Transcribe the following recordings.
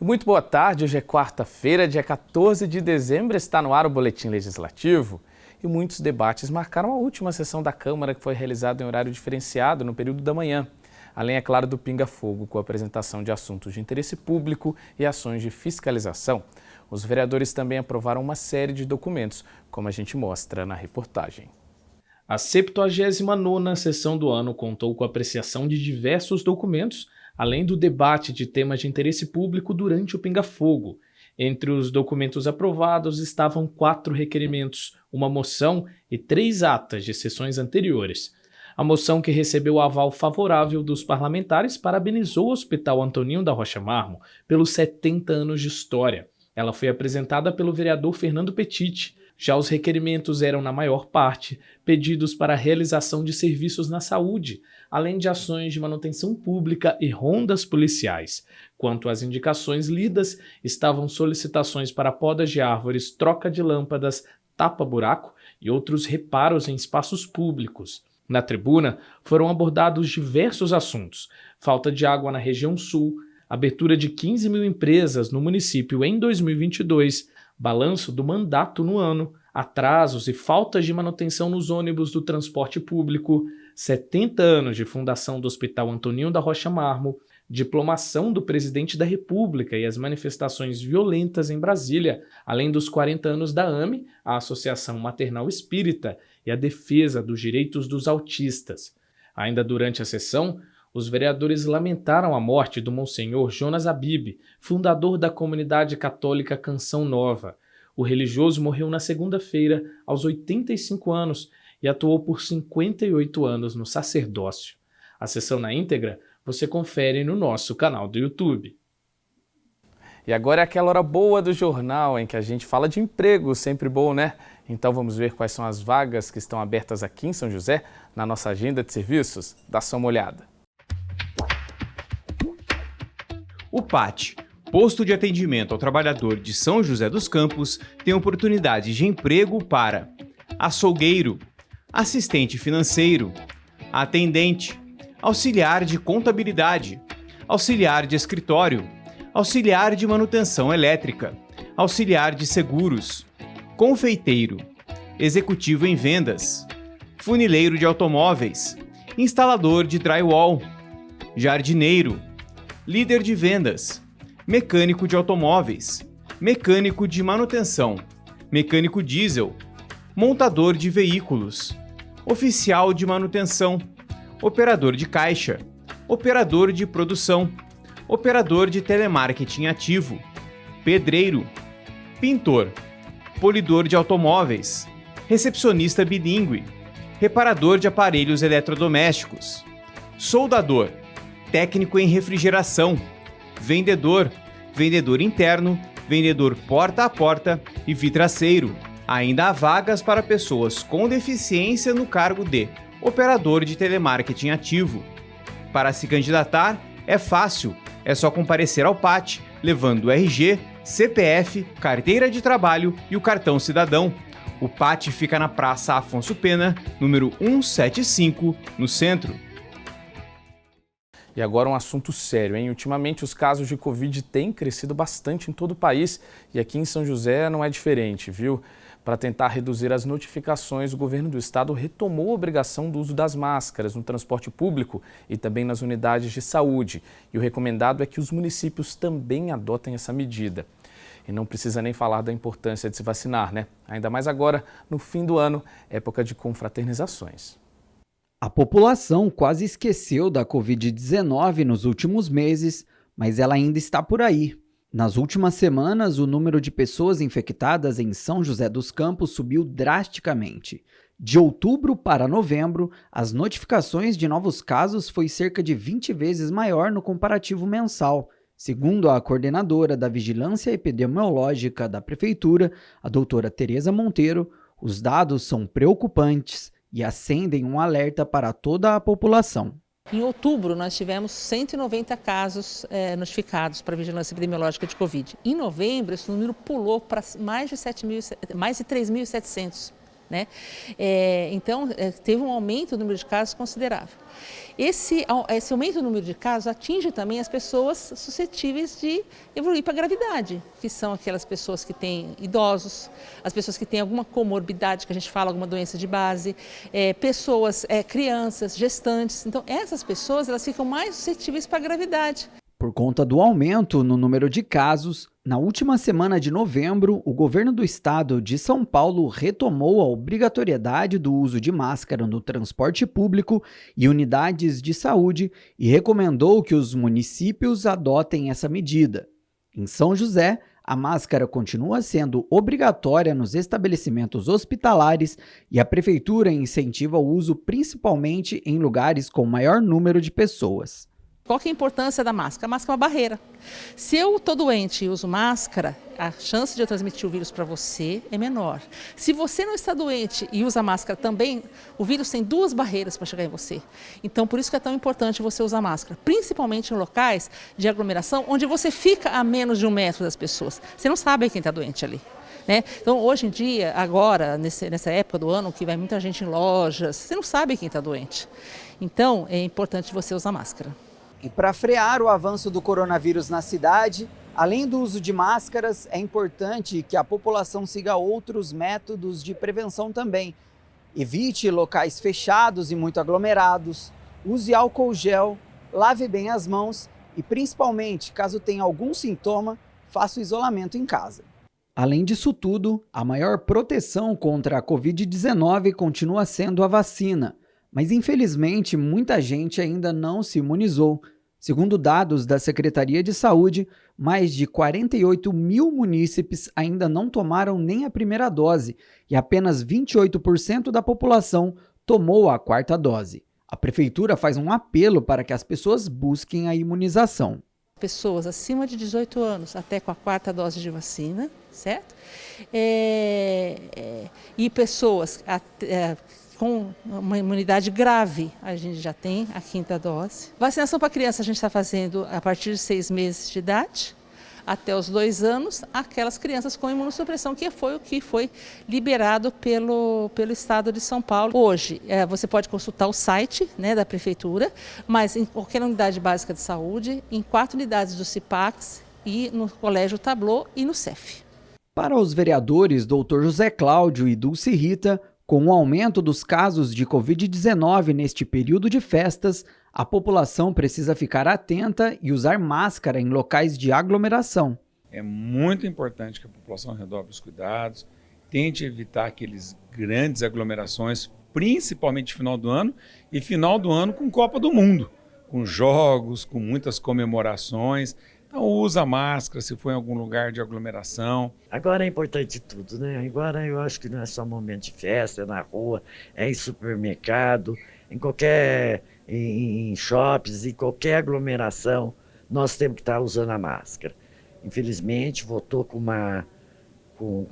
Muito boa tarde, hoje é quarta-feira, dia 14 de dezembro, está no ar o Boletim Legislativo e muitos debates marcaram a última sessão da Câmara, que foi realizada em horário diferenciado no período da manhã. Além, é claro, do pinga-fogo, com a apresentação de assuntos de interesse público e ações de fiscalização. Os vereadores também aprovaram uma série de documentos, como a gente mostra na reportagem. A 79ª sessão do ano contou com a apreciação de diversos documentos, além do debate de temas de interesse público durante o pinga-fogo. Entre os documentos aprovados estavam 4 requerimentos, uma moção e 3 atas de sessões anteriores. A moção, que recebeu o aval favorável dos parlamentares, parabenizou o Hospital Antoninho da Rocha Marmo pelos 70 anos de história. Ela foi apresentada pelo vereador Fernando Petiti. Já os requerimentos eram, na maior parte, pedidos para a realização de serviços na saúde, além de ações de manutenção pública e rondas policiais. Quanto às indicações lidas, estavam solicitações para podas de árvores, troca de lâmpadas, tapa-buraco e outros reparos em espaços públicos. Na tribuna, foram abordados diversos assuntos: falta de água na região sul, abertura de 15 mil empresas no município em 2022, balanço do mandato no ano, atrasos e faltas de manutenção nos ônibus do transporte público, 70 anos de fundação do Hospital Antoninho da Rocha Marmo, diplomação do presidente da República e as manifestações violentas em Brasília, além dos 40 anos da AME, a Associação Maternal Espírita, e a defesa dos direitos dos autistas. Ainda durante a sessão, os vereadores lamentaram a morte do Monsenhor Jonas Abib, fundador da comunidade católica Canção Nova. O religioso morreu na segunda-feira, aos 85 anos, e atuou por 58 anos no sacerdócio. A sessão na íntegra você confere no nosso canal do YouTube. E agora é aquela hora boa do jornal em que a gente fala de emprego, sempre bom, né? Então vamos ver quais são as vagas que estão abertas aqui em São José, na nossa agenda de serviços? Dá só uma olhada. O PAT, Posto de Atendimento ao Trabalhador de São José dos Campos, tem oportunidades de emprego para açougueiro, assistente financeiro, atendente, auxiliar de contabilidade, auxiliar de escritório, auxiliar de manutenção elétrica, auxiliar de seguros, confeiteiro, executivo em vendas, funileiro de automóveis, instalador de drywall, jardineiro, líder de vendas, mecânico de automóveis, mecânico de manutenção, mecânico diesel, montador de veículos, oficial de manutenção, operador de caixa, operador de produção, operador de telemarketing ativo, pedreiro, pintor, polidor de automóveis, recepcionista bilíngue, reparador de aparelhos eletrodomésticos, soldador, técnico em refrigeração, vendedor, vendedor interno, vendedor porta a porta e vidraceiro. Ainda há vagas para pessoas com deficiência no cargo de operador de telemarketing ativo. Para se candidatar é fácil, é só comparecer ao PAT, levando o RG, CPF, carteira de trabalho e o cartão cidadão. O PAT fica na Praça Afonso Pena, número 175, no centro. E agora um assunto sério, hein? Ultimamente os casos de Covid têm crescido bastante em todo o país e aqui em São José não é diferente, viu? Para tentar reduzir as notificações, o governo do estado retomou a obrigação do uso das máscaras no transporte público e também nas unidades de saúde. E o recomendado é que os municípios também adotem essa medida. E não precisa nem falar da importância de se vacinar, né? Ainda mais agora, no fim do ano, época de confraternizações. A população quase esqueceu da Covid-19 nos últimos meses, mas ela ainda está por aí. Nas últimas semanas, o número de pessoas infectadas em São José dos Campos subiu drasticamente. De outubro para novembro, as notificações de novos casos foi cerca de 20 vezes maior no comparativo mensal. Segundo a coordenadora da Vigilância Epidemiológica da Prefeitura, a doutora Tereza Monteiro, os dados são preocupantes e acendem um alerta para toda a população. Em outubro, nós tivemos 190 casos notificados para a Vigilância Epidemiológica de Covid. Em novembro, esse número pulou para mais de 3.700. né? Então, teve um aumento do número de casos considerável. Esse aumento do número de casos atinge também as pessoas suscetíveis de evoluir para a gravidade, que são aquelas pessoas que têm idosos, as pessoas que têm alguma comorbidade, que a gente fala, alguma doença de base, pessoas, crianças, gestantes. Então, essas pessoas elas ficam mais suscetíveis para a gravidade. Por conta do aumento no número de casos, na última semana de novembro, o governo do estado de São Paulo retomou a obrigatoriedade do uso de máscara no transporte público e unidades de saúde e recomendou que os municípios adotem essa medida. Em São José, a máscara continua sendo obrigatória nos estabelecimentos hospitalares e a prefeitura incentiva o uso principalmente em lugares com maior número de pessoas. Qual que é a importância da máscara? A máscara é uma barreira. Se eu estou doente e uso máscara, a chance de eu transmitir o vírus para você é menor. Se você não está doente e usa máscara também, o vírus tem duas barreiras para chegar em você. Então, por isso que é tão importante você usar máscara, principalmente em locais de aglomeração, onde você fica a menos de 1 metro das pessoas. Você não sabe quem está doente ali. Né? Então, hoje em dia, agora, nessa época do ano, que vai muita gente em lojas, você não sabe quem está doente. Então, é importante você usar máscara. E para frear o avanço do coronavírus na cidade, além do uso de máscaras, é importante que a população siga outros métodos de prevenção também. Evite locais fechados e muito aglomerados, use álcool gel, lave bem as mãos e, principalmente, caso tenha algum sintoma, faça o isolamento em casa. Além disso tudo, a maior proteção contra a Covid-19 continua sendo a vacina. Mas, infelizmente, muita gente ainda não se imunizou. Segundo dados da Secretaria de Saúde, mais de 48 mil munícipes ainda não tomaram nem a primeira dose e apenas 28% da população tomou a 4ª dose. A Prefeitura faz um apelo para que as pessoas busquem a imunização. Pessoas acima de 18 anos, até com a 4ª dose de vacina, certo? E pessoas com uma imunidade grave, a gente já tem a 5ª dose. Vacinação para criança a gente está fazendo a partir de 6 meses de idade, até os 2 anos, aquelas crianças com imunossupressão, que foi o que foi liberado pelo Estado de São Paulo. Hoje, você pode consultar o site, né, da Prefeitura, mas em qualquer unidade básica de saúde, em 4 unidades do CIPAX e no Colégio Tablô e no CEF. Para os vereadores Dr. José Cláudio e Dulce Rita, com o aumento dos casos de Covid-19 neste período de festas, a população precisa ficar atenta e usar máscara em locais de aglomeração. É muito importante que a população redobre os cuidados, tente evitar aqueles grandes aglomerações, principalmente final do ano, e final do ano com Copa do Mundo, com jogos, com muitas comemorações. Então usa máscara se for em algum lugar de aglomeração. Agora é importante tudo, né? Agora eu acho que não é só momento de festa, é na rua, é em supermercado, em shoppings, em qualquer aglomeração, nós temos que estar usando a máscara. Infelizmente, voltou com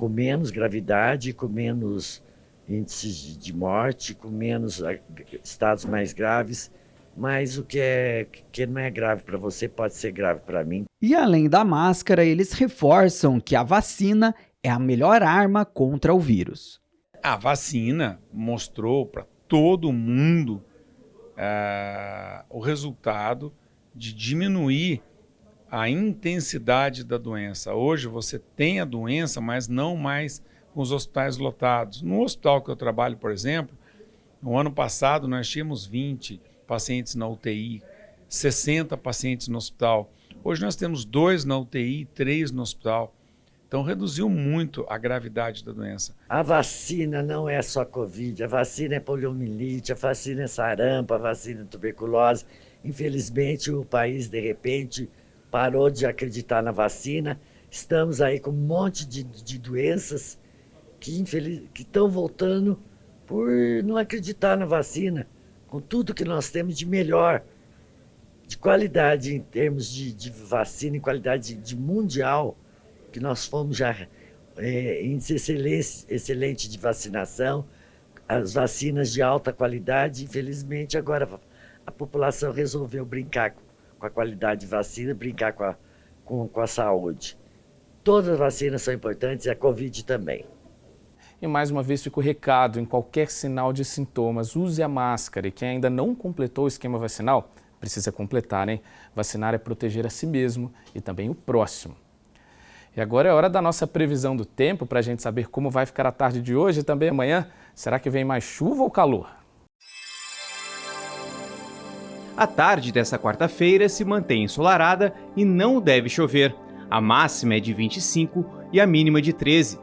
menos gravidade, com menos índices de morte, com menos estados mais graves. Mas o que não é grave para você pode ser grave para mim. E além da máscara, eles reforçam que a vacina é a melhor arma contra o vírus. A vacina mostrou para todo mundo o resultado de diminuir a intensidade da doença. Hoje você tem a doença, mas não mais com os hospitais lotados. No hospital que eu trabalho, por exemplo, no ano passado nós tínhamos 20 pacientes na UTI, 60 pacientes no hospital. Hoje nós temos 2 na UTI, 3 no hospital. Então reduziu muito a gravidade da doença. A vacina não é só Covid, a vacina é poliomielite, a vacina é sarampo, a vacina é tuberculose. Infelizmente o país de repente parou de acreditar na vacina. Estamos aí com um monte de doenças que estão voltando por não acreditar na vacina. Com tudo que nós temos de melhor, de qualidade em termos de vacina, em qualidade de mundial, que nós fomos já índice excelente de vacinação, as vacinas de alta qualidade. Infelizmente, agora a população resolveu brincar com a qualidade de vacina, brincar com a saúde. Todas as vacinas são importantes e a Covid também. E mais uma vez fica o recado, em qualquer sinal de sintomas, use a máscara. E quem ainda não completou o esquema vacinal, precisa completar, hein? Vacinar é proteger a si mesmo e também o próximo. E agora é hora da nossa previsão do tempo, para a gente saber como vai ficar a tarde de hoje e também amanhã. Será que vem mais chuva ou calor? A tarde dessa quarta-feira se mantém ensolarada e não deve chover. A máxima é de 25 e a mínima de 13.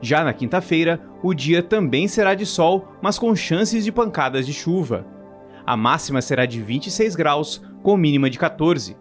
Já na quinta-feira, o dia também será de sol, mas com chances de pancadas de chuva. A máxima será de 26 graus, com mínima de 14.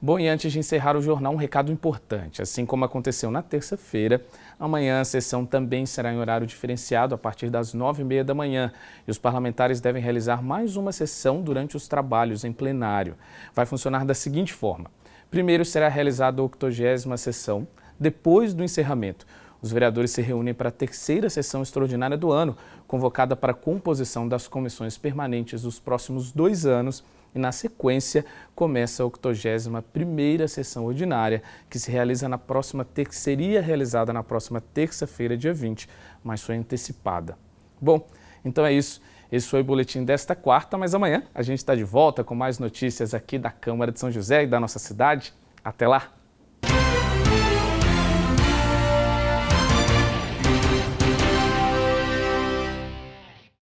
Bom, e antes de encerrar o jornal, um recado importante. Assim como aconteceu na terça-feira, amanhã a sessão também será em horário diferenciado a partir das 9h30 da manhã. E os parlamentares devem realizar mais uma sessão durante os trabalhos em plenário. Vai funcionar da seguinte forma. Primeiro será realizada a 80ª sessão, depois do encerramento. Os vereadores se reúnem para a terceira sessão extraordinária do ano, convocada para a composição das comissões permanentes dos próximos 2 anos. E, na sequência, começa a 81ª sessão ordinária, que seria realizada na próxima terça-feira, dia 20, mas foi antecipada. Bom, então é isso. Esse foi o boletim desta quarta, mas amanhã a gente está de volta com mais notícias aqui da Câmara de São José e da nossa cidade. Até lá!